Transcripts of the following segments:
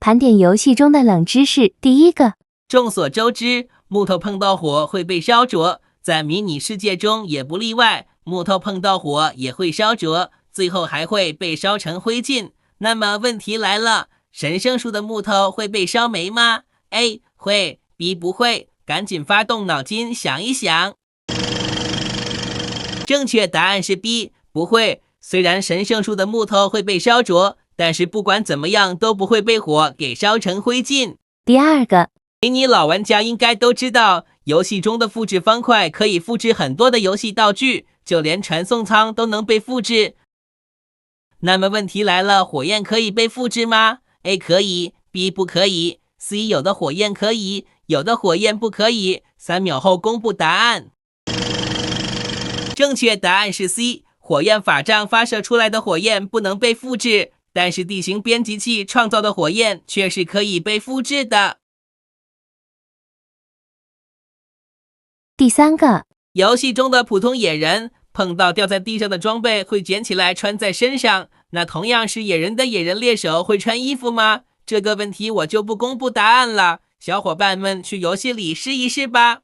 盘点游戏中的冷知识，第一个。众所周知，木头碰到火会被烧灼，在迷你世界中也不例外，木头碰到火也会烧灼，最后还会被烧成灰烬。那么问题来了，神圣树的木头会被烧没吗？ A 会， B 不会，赶紧发动脑筋想一想。正确答案是 B 不会，虽然神圣树的木头会被烧灼，但是不管怎么样都不会被火给烧成灰烬。第二个，迷你老玩家应该都知道，游戏中的复制方块可以复制很多的游戏道具，就连传送舱都能被复制。那么问题来了，火焰可以被复制吗？ A 可以， B 不可以， C 有的火焰可以，有的火焰不可以。3秒后公布答案。正确答案是 C， 火焰法杖发射出来的火焰不能被复制，但是地形编辑器创造的火焰却是可以被复制的。第三个，游戏中的普通野人碰到掉在地上的装备会捡起来穿在身上，那同样是野人的野人猎手会穿衣服吗？这个问题我就不公布答案了，小伙伴们去游戏里试一试吧。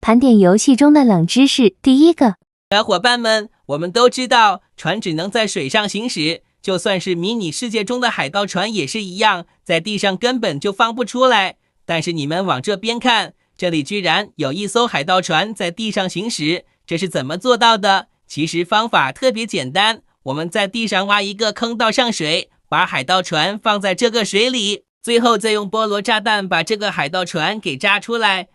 盘点游戏中的冷知识，第一个。小伙伴们，我们都知道船只能在水上行驶，就算是迷你世界中的海盗船也是一样，在地上根本就放不出来。但是你们往这边看，这里居然有一艘海盗船在地上行驶，这是怎么做到的？其实方法特别简单，我们在地上挖一个坑道上水，把海盗船放在这个水里，最后再用菠萝炸弹把这个海盗船给炸出来。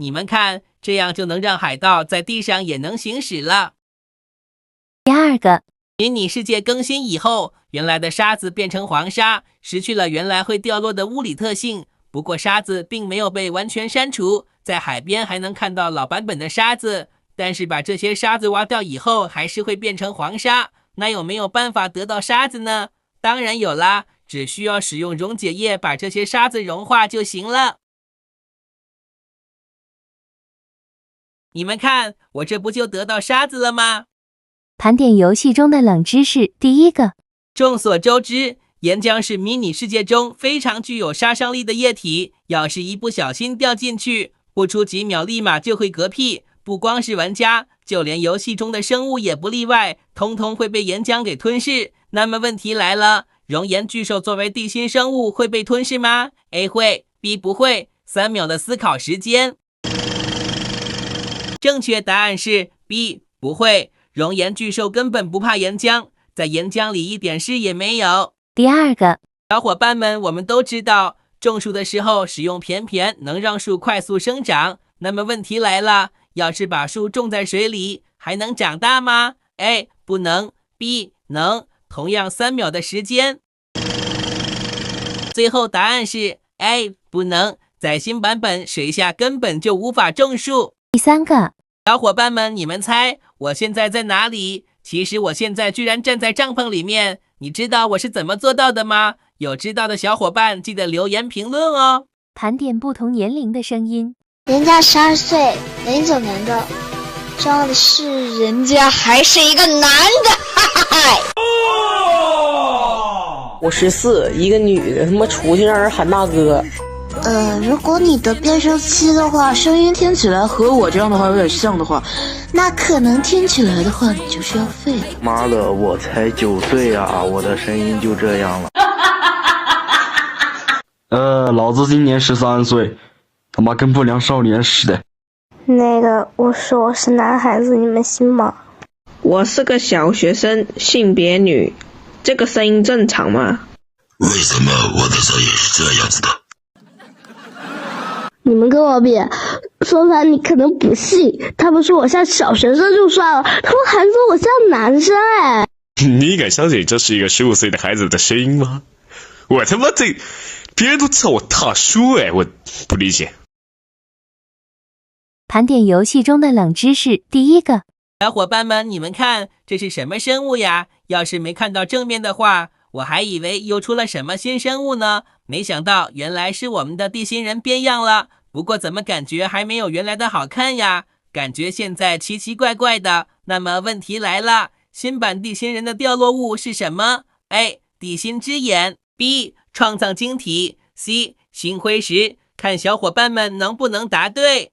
你们看，这样就能让海盗在地上也能行驶了。第二个，迷你世界更新以后，原来的沙子变成黄沙，失去了原来会掉落的物理特性。不过沙子并没有被完全删除，在海边还能看到老版本的沙子，但是把这些沙子挖掉以后还是会变成黄沙。那有没有办法得到沙子呢？当然有啦，只需要使用溶解液把这些沙子融化就行了。你们看，我这不就得到沙子了吗？盘点游戏中的冷知识，第一个。众所周知，岩浆是迷你世界中非常具有杀伤力的液体，要是一不小心掉进去，不出几秒立马就会嗝屁。不光是玩家，就连游戏中的生物也不例外，通通会被岩浆给吞噬。那么问题来了，熔岩巨兽作为地心生物会被吞噬吗？ A 会， B 不会。3秒的思考时间。正确答案是 B 不会，熔岩巨兽根本不怕岩浆，在岩浆里一点事也没有。第二个，小伙伴们，我们都知道种树的时候使用便便能让树快速生长，那么问题来了，要是把树种在水里还能长大吗？ A 不能， B 能，同样3秒的时间。最后答案是 A 不能，在新版本水下根本就无法种树。第三个，小伙伴们，你们猜我现在在哪里？其实我现在居然站在帐篷里面，你知道我是怎么做到的吗？有知道的小伙伴记得留言评论哦。盘点不同年龄的声音。人家12岁，09年的，重要的是人家还是一个男的，哈哈哈。我14，一个女的，他妈出去让人喊大哥。如果你的变声期的话，声音听起来和我这样的话有点像的话，那可能听起来的话，你就是要废了。妈的，我才9岁啊，我的声音就这样了。老子今年13岁，他妈跟不良少年似的。那个，我说我是男孩子，你们信吗？我是个小学生，性别女，这个声音正常吗？为什么我的声音是这样子的？你们跟我比，说出来你可能不信，他们说我像小学生就算了，他们还说我像男生哎。你敢相信这是一个15岁的孩子的声音吗？我他妈这，别人都叫我大叔哎，我不理解。盘点游戏中的冷知识，第一个。小伙伴们，你们看这是什么生物呀？要是没看到正面的话，我还以为又出了什么新生物呢，没想到原来是我们的地心人变样了。不过怎么感觉还没有原来的好看呀？感觉现在奇奇怪怪的。那么问题来了，新版地心人的掉落物是什么？ A 地心之眼， B. 创造晶体 C. 星辉石，看小伙伴们能不能答对。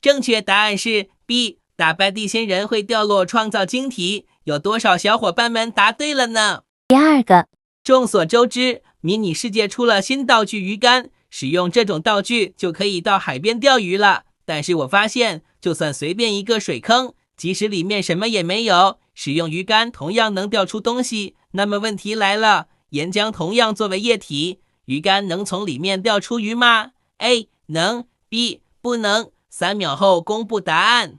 正确答案是 B. 打败地仙人会掉落创造晶体，有多少小伙伴们答对了呢？第二个，众所周知，迷你世界出了新道具鱼竿，使用这种道具就可以到海边钓鱼了。但是我发现，就算随便一个水坑，即使里面什么也没有，使用鱼竿同样能钓出东西。那么问题来了，岩浆同样作为液体，鱼竿能从里面钓出鱼吗？ A. 能 B. 不能。3秒后公布答案。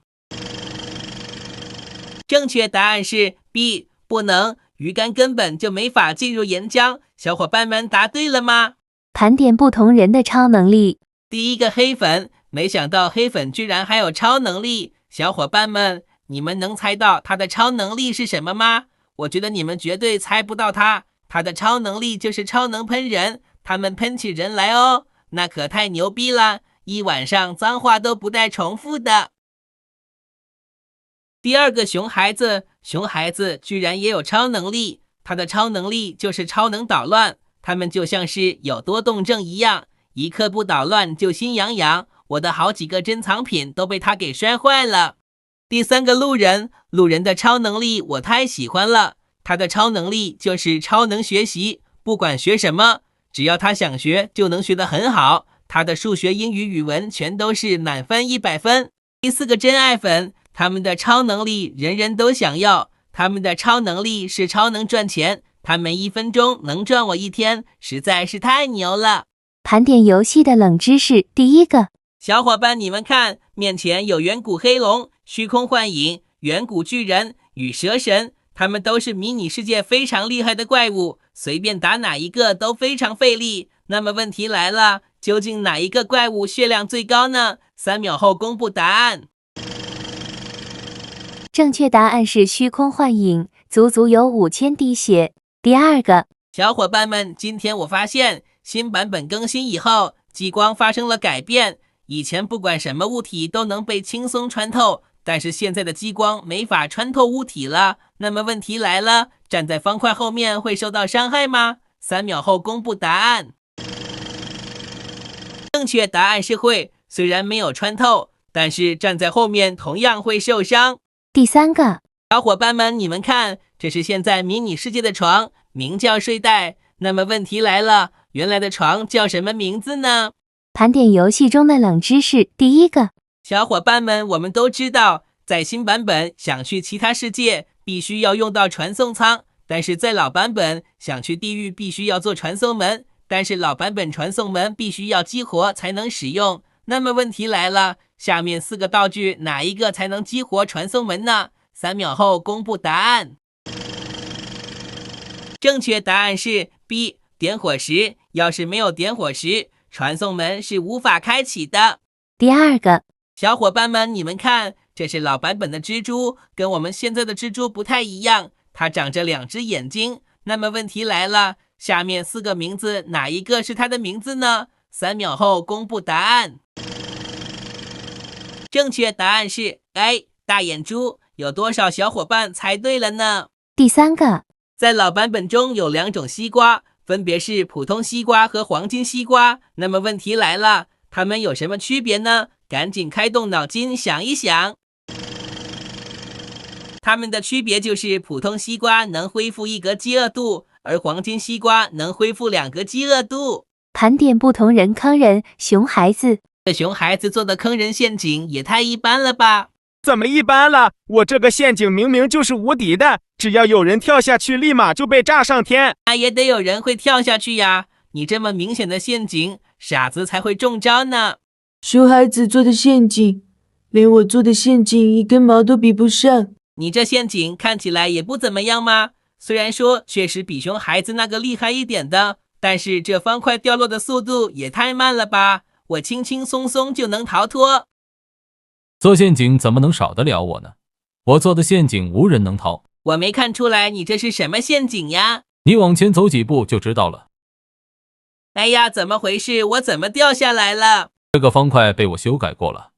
正确答案是 B. 不能，鱼竿根本就没法进入岩浆。小伙伴们答对了吗？盘点不同人的超能力。第一个黑粉，没想到黑粉居然还有超能力。小伙伴们，你们能猜到他的超能力是什么吗？我觉得你们绝对猜不到他的超能力就是超能喷人，他们喷起人来哦，那可太牛逼了，一晚上脏话都不带重复的。第二个熊孩子居然也有超能力，他的超能力就是超能捣乱，他们就像是有多动症一样，一刻不捣乱就心痒痒，我的好几个珍藏品都被他给摔坏了。第三个路人的超能力我太喜欢了，他的超能力就是超能学习，不管学什么，只要他想学就能学得很好，他的数学、英语、语文全都是满分100分。第四个真爱粉，他们的超能力人人都想要，他们的超能力是超能赚钱，他们1分钟能赚我1天，实在是太牛了。盘点游戏的冷知识。第一个，小伙伴你们看，面前有远古黑龙、虚空幻影、远古巨人与蛇神，他们都是迷你世界非常厉害的怪物，随便打哪一个都非常费力。那么问题来了，究竟哪一个怪物血量最高呢？3秒后公布答案。正确答案是虚空幻影，足足有5000滴血。第二个，小伙伴们，今天我发现新版本更新以后，激光发生了改变。以前不管什么物体都能被轻松穿透，但是现在的激光没法穿透物体了。那么问题来了，站在方块后面会受到伤害吗？3秒后公布答案。正确答案是会，虽然没有穿透，但是站在后面同样会受伤。第三个，小伙伴们，你们看，这是现在迷你世界的床，名叫睡袋。那么问题来了，原来的床叫什么名字呢？盘点游戏中的冷知识。第一个，小伙伴们，我们都知道，在新版本想去其他世界必须要用到传送舱，但是在老版本想去地狱必须要做传送门，但是老版本传送门必须要激活才能使用。那么问题来了，下面4个道具哪一个才能激活传送门呢？3秒后公布答案。正确答案是 B. 点火石，要是没有点火石，传送门是无法开启的。第二个，小伙伴们，你们看，这是老版本的蜘蛛，跟我们现在的蜘蛛不太一样，它长着2只眼睛。那么问题来了，下面4个名字哪一个是它的名字呢？3秒后公布答案。正确答案是 A. 大眼猪，有多少小伙伴猜对了呢？第三个，在老版本中有2种西瓜，分别是普通西瓜和黄金西瓜。那么问题来了，它们有什么区别呢？赶紧开动脑筋想一想。它们的区别就是普通西瓜能恢复1格饥饿度，而黄金西瓜能恢复2格饥饿度。盘点不同人坑人。熊孩子，这熊孩子做的坑人陷阱也太一般了吧？怎么一般了？我这个陷阱明明就是无敌的，只要有人跳下去，立马就被炸上天。那也得有人会跳下去呀！你这么明显的陷阱，傻子才会中招呢。熊孩子做的陷阱，连我做的陷阱1根毛都比不上。你这陷阱看起来也不怎么样吗？虽然说确实比熊孩子那个厉害一点的，但是这方块掉落的速度也太慢了吧！我轻轻松松就能逃脱。做陷阱怎么能少得了我呢？我做的陷阱无人能逃。我没看出来你这是什么陷阱呀？你往前走几步就知道了。哎呀，怎么回事？我怎么掉下来了？这个方块被我修改过了，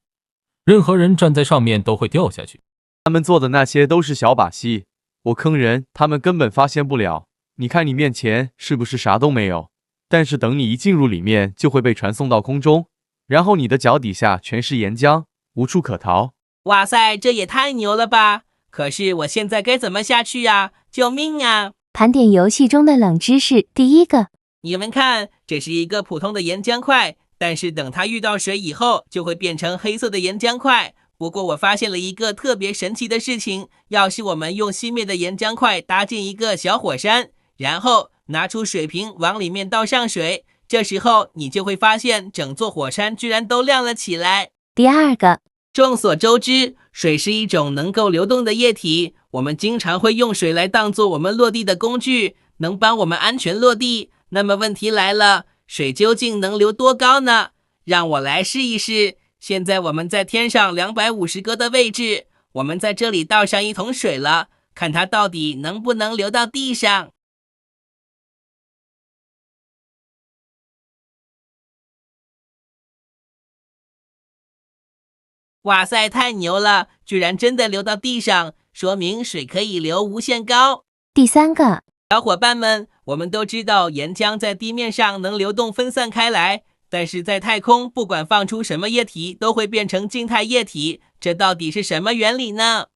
任何人站在上面都会掉下去。他们做的那些都是小把戏，我坑人，他们根本发现不了。你看你面前是不是啥都没有？但是等你一进入里面，就会被传送到空中，然后你的脚底下全是岩浆，无处可逃。哇塞，这也太牛了吧！可是我现在该怎么下去呀？救命啊！盘点游戏中的冷知识，第一个，你们看，这是一个普通的岩浆块，但是等它遇到水以后，就会变成黑色的岩浆块。不过我发现了一个特别神奇的事情，要是我们用熄灭的岩浆块搭建一个小火山，然后拿出水瓶往里面倒上水，这时候你就会发现整座火山居然都亮了起来。第二个，众所周知，水是一种能够流动的液体，我们经常会用水来当作我们落地的工具，能帮我们安全落地。那么问题来了，水究竟能流多高呢？让我来试一试。现在我们在天上250格的位置，我们在这里倒上一桶水了，看它到底能不能流到地上。哇塞，太牛了，居然真的流到地上，说明水可以流无限高。第三个，小伙伴们，我们都知道岩浆在地面上能流动分散开来，但是在太空，不管放出什么液体，都会变成静态液体，这到底是什么原理呢？